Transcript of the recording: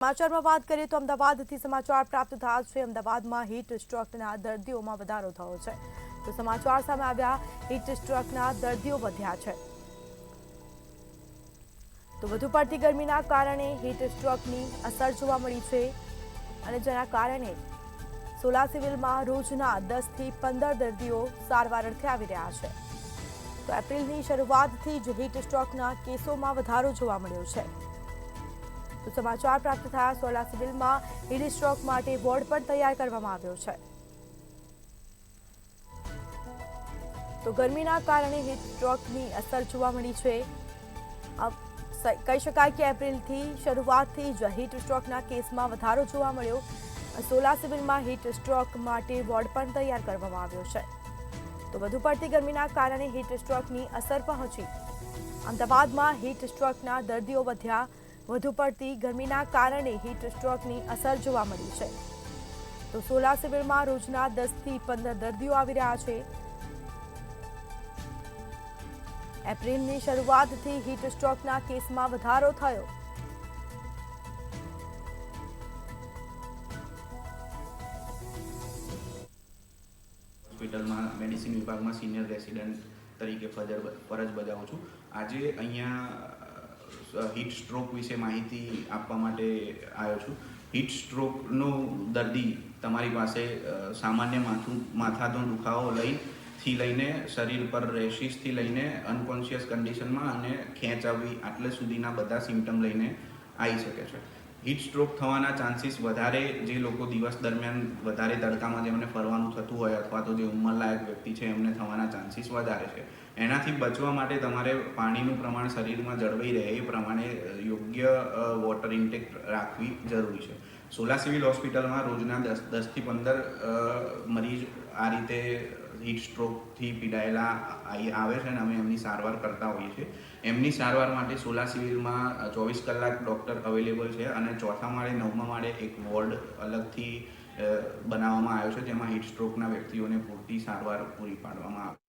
સમાચારમાં વાત કરીએ તો અમદાવાદથી સમાચાર પ્રાપ્ત થયા છે। અમદાવાદમાં હીટ સ્ટ્રોકના દર્દીઓમાં વધારો થયો છે। તો સમાચાર સામે આવ્યા, હીટ સ્ટ્રોકના દર્દીઓ વધ્યા છે। તો વધુ પડતી ગરમીના કારણે હીટ સ્ટ્રોકની અસર જોવા મળી છે અને જેના કારણે સોલા સિવિલમાં રોજના 10 થી 15 દર્દીઓ સારવાર અર્થે આવી રહ્યા છે। તો એપ્રિલની શરૂઆતથી જ હીટ સ્ટ્રોકના કેસોમાં વધારો જોવા મળ્યો છે। તો સમાચાર પ્રાપ્ત થયા, સોલા સિવિલમાં હીટ સ્ટ્રોક માટે વોર્ડ પણ તૈયાર કરવામાં આવ્યો છે। તો ગરમીના કારણે હીટ સ્ટ્રોકની અસર જોવા મળી છે। કહી શકાય કે એપ્રિલથી શરૂઆતથી જ હીટ સ્ટ્રોકના કેસમાં વધારો જોવા મળ્યો। સોલા સિવિલમાં હીટ સ્ટ્રોક માટે વોર્ડ પણ તૈયાર કરવામાં આવ્યો છે। તો વધુ પડતી ગરમીના કારણે હીટ સ્ટ્રોકની અસર પહોંચી। અમદાવાદમાં હીટ સ્ટ્રોકના દર્દીઓ વધ્યા। વધુ પડતી ગરમીના કારણે હીટ સ્ટ્રોકની અસર જોવા મળી છે। તો સોલા સિવિલમાં રોજના 10 થી 15 દર્દીઓ આવી રહ્યા છે। એપ્રિલની શરૂઆતથી હીટ સ્ટ્રોકના કેસમાં વધારો થયો। હોસ્પિટલમાં મેડિસિન વિભાગમાં સિનિયર રેસિડેન્ટ તરીકે ફરજ બજાવું છું। આજે અહીંયા હીટ સ્ટ્રોક વિશે માહિતી આપવા માટે આવ્યો છું। હીટ સ્ટ્રોકનો દર્દી તમારી પાસે સામાન્ય માથાનો દુખાવો લઈને શરીર પર રેશિસથી લઈને અનકોન્શિયસ કન્ડિશનમાં અને ખેંચ આવવી આટલે સુધીના બધા સિમ્ટમ લઈને આવી શકે છે। હીટ સ્ટ્રોક થવાના ચાન્સીસ વધારે જે લોકો દિવસ દરમિયાન વધારે તડકામાં જેમને ફરવાનું થતું હોય અથવા તો જે ઉંમરલાયક વ્યક્તિ છે એમને થવાના ચાન્સીસ વધારે છે। એનાથી બચવા માટે તમારે પાણીનું પ્રમાણ શરીરમાં જળવાઈ રહે એ પ્રમાણે યોગ્ય વોટર ઇન્ટેક રાખવી જરૂરી છે। સોલા સિવિલ હોસ્પિટલમાં રોજના 10 થી 15 મરીજ આ રીતે હીટ સ્ટ્રોકથી પીડાયેલા આવે છે અને અમે એમની સારવાર કરતા હોઈએ છીએ। એમની સારવાર માટે સોલા સિવિલમાં 24 કલાક ડૉક્ટર અવેલેબલ છે અને ચોથા માળે 9મા માળે એક વોર્ડ અલગથી બનાવવામાં આવ્યો છે જેમાં હીટ સ્ટ્રોકના વ્યક્તિઓને પૂરતી સારવાર પૂરી પાડવામાં આવે છે।